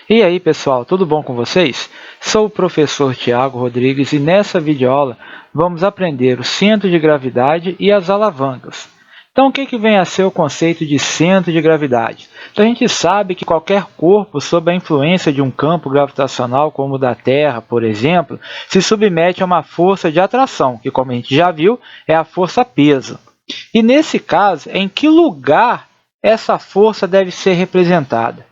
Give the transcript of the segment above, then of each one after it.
E aí pessoal, tudo bom com vocês? Sou o professor Tiago Rodrigues e nessa videoaula vamos aprender o centro de gravidade e as alavancas. Então o que vem a ser o conceito de centro de gravidade? Então a gente sabe que qualquer corpo sob a influência de um campo gravitacional como o da Terra, por exemplo, se submete a uma força de atração, que como a gente já viu é a força-peso. E nesse caso, em que lugar essa força deve ser representada?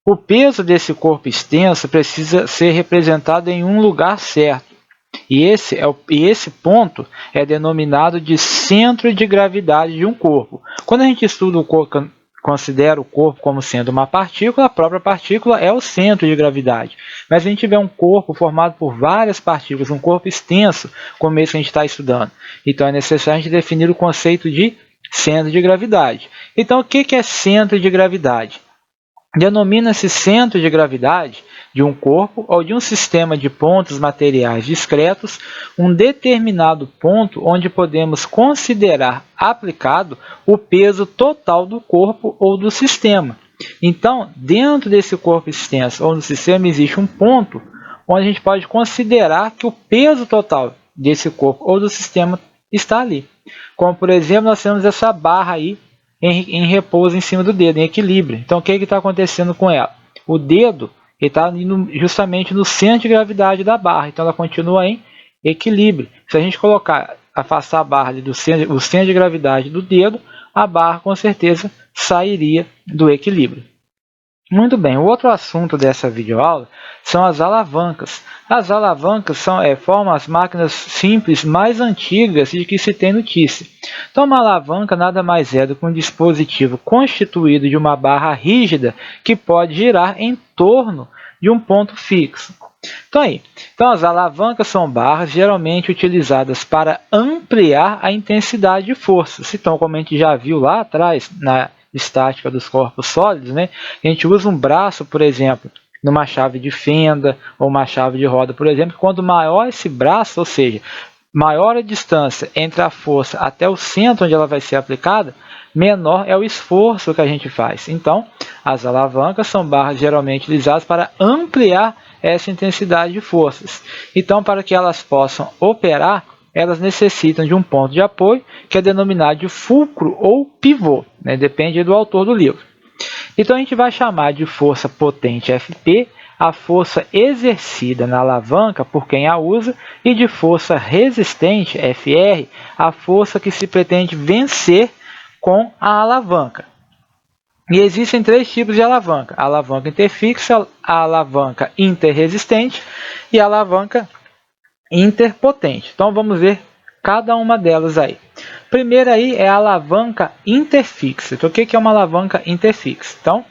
O peso desse corpo extenso precisa ser representado em um lugar certo, e esse ponto é denominado de centro de gravidade de um corpo. Quando a gente estuda o corpo, considera o corpo como sendo uma partícula, a própria partícula é o centro de gravidade. Mas se a gente tiver um corpo formado por várias partículas, um corpo extenso, como esse que a gente está estudando, então é necessário a gente definir o conceito de centro de gravidade. Então, o que é centro de gravidade? Denomina-se centro de gravidade de um corpo ou de um sistema de pontos materiais discretos um determinado ponto onde podemos considerar aplicado o peso total do corpo ou do sistema. Então, dentro desse corpo extenso ou do sistema existe um ponto onde a gente pode considerar que o peso total desse corpo ou do sistema está ali. Como, por exemplo, nós temos essa barra aí em repouso em cima do dedo, em equilíbrio. Então, o que está acontecendo com ela? O dedo está indo justamente no centro de gravidade da barra, então ela continua em equilíbrio. Se a gente afastar a barra do centro de gravidade do dedo, a barra com certeza sairia do equilíbrio. Muito bem, o outro assunto dessa videoaula são as alavancas. As alavancas formam as máquinas simples mais antigas de que se tem notícia. Então, uma alavanca nada mais é do que um dispositivo constituído de uma barra rígida que pode girar em torno de um ponto fixo. Então as alavancas são barras geralmente utilizadas para ampliar a intensidade de forças. Então, como a gente já viu lá atrás, na estática dos corpos sólidos, né? A gente usa um braço, por exemplo, numa chave de fenda ou uma chave de roda, por exemplo. Quanto maior esse braço, ou seja, maior a distância entre a força até o centro onde ela vai ser aplicada, menor é o esforço que a gente faz. Então, as alavancas são barras geralmente utilizadas para ampliar essa intensidade de forças. Então, para que elas possam operar, elas necessitam de um ponto de apoio, que é denominado de fulcro ou pivô, né? Depende do autor do livro. Então, a gente vai chamar de força potente Fp a força exercida na alavanca por quem a usa, e de força resistente, Fr, a força que se pretende vencer com a alavanca. E existem três tipos de alavanca: a alavanca interfixa, a alavanca interresistente e a alavanca interpotente. Então vamos ver cada uma delas aí. Primeiro aí é a alavanca interfixa. Então o que é uma alavanca interfixa? Então,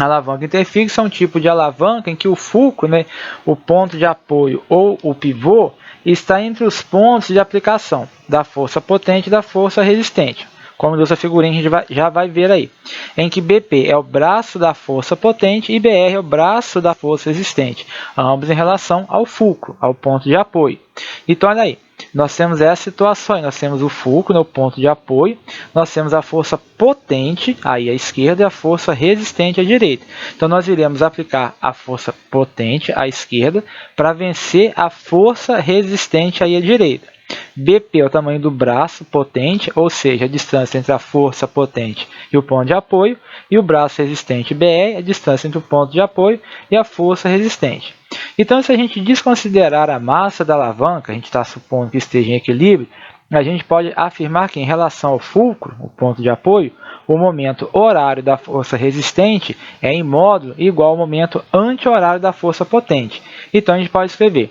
a alavanca interfixa é um tipo de alavanca em que o fulcro, né, o ponto de apoio ou o pivô, está entre os pontos de aplicação da força potente e da força resistente. Como dessa figurinha a gente já vai ver aí, em que BP é o braço da força potente e BR é o braço da força resistente, ambos em relação ao fulcro, ao ponto de apoio. Então, olha aí, nós temos essa situação, nós temos o fulcro, no ponto de apoio, nós temos a força potente aí à esquerda e a força resistente à direita. Então, nós iremos aplicar a força potente à esquerda para vencer a força resistente aí à direita. BP é o tamanho do braço potente, ou seja, a distância entre a força potente e o ponto de apoio, e o braço resistente BE é a distância entre o ponto de apoio e a força resistente. Então, se a gente desconsiderar a massa da alavanca, a gente está supondo que esteja em equilíbrio, a gente pode afirmar que em relação ao fulcro, o ponto de apoio, o momento horário da força resistente é em módulo igual ao momento anti-horário da força potente. Então, a gente pode escrever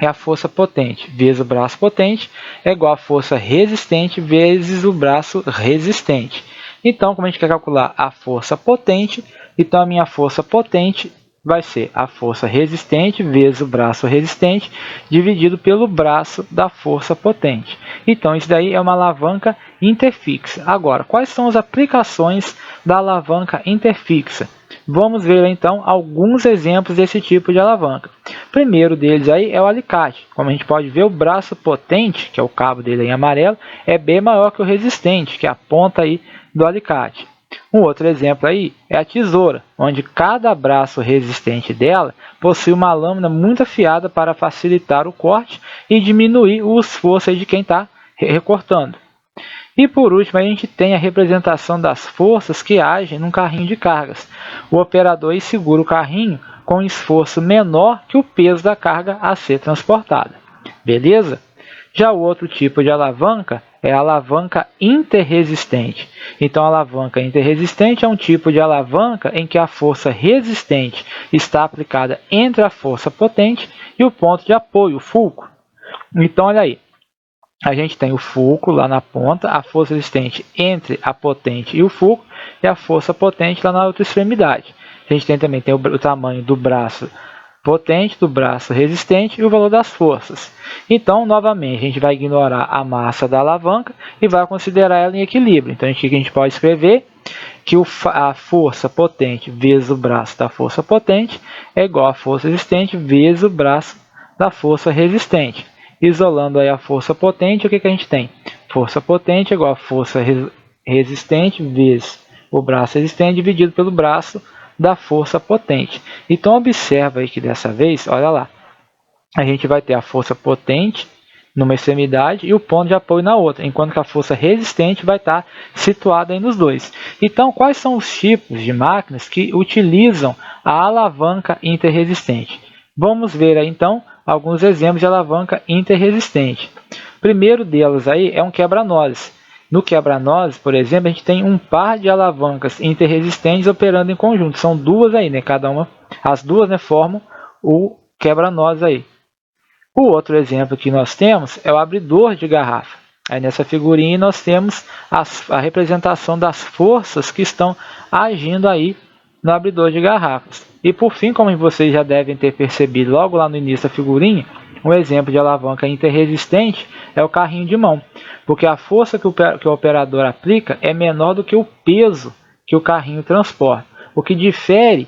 a força potente vezes o braço potente é igual a força resistente vezes o braço resistente. Então, como a gente quer calcular a força potente, então a minha força potente vai ser a força resistente vezes o braço resistente dividido pelo braço da força potente. Então, isso daí é uma alavanca interfixa. Agora, quais são as aplicações da alavanca interfixa? Vamos ver então alguns exemplos desse tipo de alavanca. O primeiro deles aí é o alicate. Como a gente pode ver, o braço potente, que é o cabo dele em amarelo, é bem maior que o resistente, que é a ponta aí do alicate. Um outro exemplo aí é a tesoura, onde cada braço resistente dela possui uma lâmina muito afiada para facilitar o corte e diminuir o esforço de quem está recortando. E por último, a gente tem a representação das forças que agem num carrinho de cargas. O operador aí segura o carrinho com um esforço menor que o peso da carga a ser transportada. Beleza? Já o outro tipo de alavanca é a alavanca interresistente. Então, a alavanca interresistente é um tipo de alavanca em que a força resistente está aplicada entre a força potente e o ponto de apoio, o fulcro. Então, olha aí. A gente tem o fulcro lá na ponta, a força resistente entre a potente e o fulcro, e a força potente lá na outra extremidade. A gente também tem o tamanho do braço potente, do braço resistente e o valor das forças. Então, novamente, a gente vai ignorar a massa da alavanca e vai considerar ela em equilíbrio. Então, a gente pode escrever que a força potente vezes o braço da força potente é igual a força resistente vezes o braço da força resistente. Isolando aí a força potente, o que a gente tem? Força potente é igual a força resistente vezes o braço resistente dividido pelo braço da força potente. Então, observa aí que dessa vez, olha lá, a gente vai ter a força potente numa extremidade e o ponto de apoio na outra, enquanto que a força resistente vai estar situada aí nos dois. Então, quais são os tipos de máquinas que utilizam a alavanca interresistente? Vamos ver aí, então, alguns exemplos de alavanca interresistente. O primeiro deles aí é um quebra-nozes. No quebra-nozes, por exemplo, a gente tem um par de alavancas interresistentes operando em conjunto. São duas aí, né? Cada uma, as duas, né, formam o quebra-nozes aí. O outro exemplo que nós temos é o abridor de garrafa. Aí nessa figurinha nós temos a representação das forças que estão agindo aí no abridor de garrafas. E por fim, como vocês já devem ter percebido logo lá no início da figurinha, um exemplo de alavanca interresistente é o carrinho de mão, porque a força que o operador aplica é menor do que o peso que o carrinho transporta. O que difere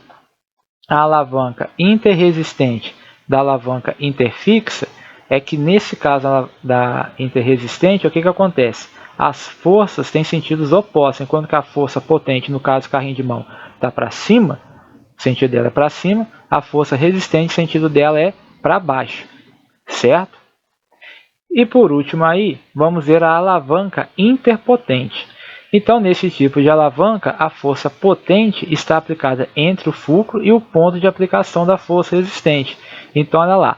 a alavanca interresistente da alavanca interfixa é que nesse caso da interresistente, o que acontece? As forças têm sentidos opostos, enquanto que a força potente, no caso do carrinho de mão, está para cima, o sentido dela é para cima, a força resistente, o sentido dela é para baixo, certo? E por último aí, vamos ver a alavanca interpotente. Então, nesse tipo de alavanca, a força potente está aplicada entre o fulcro e o ponto de aplicação da força resistente. Então, olha lá,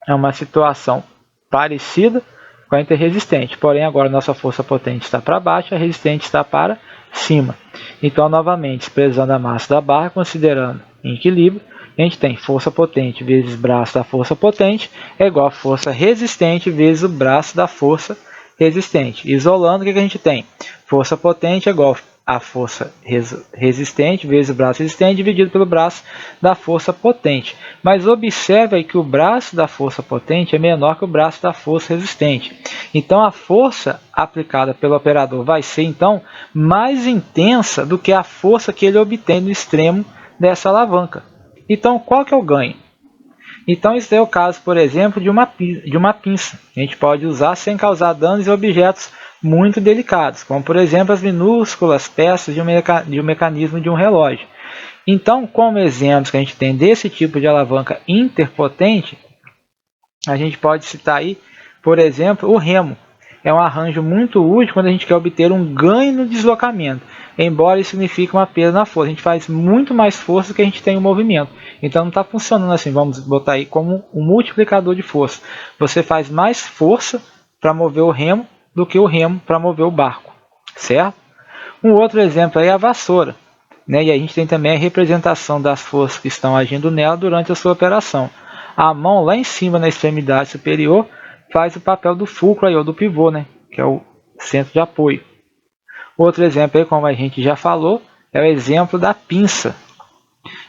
é uma situação parecida com a interresistente, porém agora nossa força potente está para baixo, a resistente está para cima. Então, novamente, desprezando a massa da barra, considerando em equilíbrio, a gente tem força potente vezes braço da força potente é igual a força resistente vezes o braço da força resistente. Isolando, o que a gente tem? Força potente é igual a força resistente vezes o braço resistente dividido pelo braço da força potente. Mas observe aí que o braço da força potente é menor que o braço da força resistente. Então, a força aplicada pelo operador vai ser, então, mais intensa do que a força que ele obtém no extremo dessa alavanca. Então, qual que é o ganho? Então, isso é o caso, por exemplo, de uma pinça. A gente pode usar sem causar danos em objetos muito delicados, como, por exemplo, as minúsculas peças de um mecanismo de um relógio. Então, como exemplos que a gente tem desse tipo de alavanca interpotente, a gente pode citar aí, por exemplo, o remo. É um arranjo muito útil quando a gente quer obter um ganho no deslocamento, embora isso signifique uma perda na força. A gente faz muito mais força do que a gente tem no movimento. Então não está funcionando assim, vamos botar aí como um multiplicador de força. Você faz mais força para mover o remo do que o remo para mover o barco, certo? Um outro exemplo aí é a vassoura, né? E a gente tem também a representação das forças que estão agindo nela durante a sua operação. A mão lá em cima na extremidade superior faz o papel do fulcro aí, ou do pivô, né? Que é o centro de apoio. Outro exemplo aí, como a gente já falou, é o exemplo da pinça.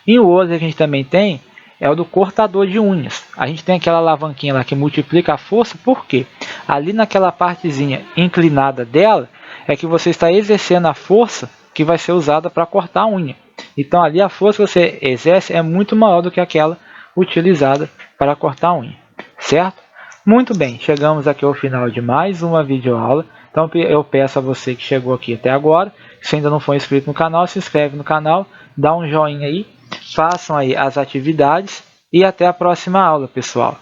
E o outro que a gente também tem é o do cortador de unhas. A gente tem aquela alavanquinha lá que multiplica a força, por quê? Ali naquela partezinha inclinada dela é que você está exercendo a força que vai ser usada para cortar a unha. Então ali a força que você exerce é muito maior do que aquela utilizada para cortar a unha, certo? Muito bem, chegamos aqui ao final de mais uma videoaula. Então eu peço a você que chegou aqui até agora, se ainda não for inscrito no canal, se inscreve no canal, dá um joinha aí, façam aí as atividades e até a próxima aula, pessoal.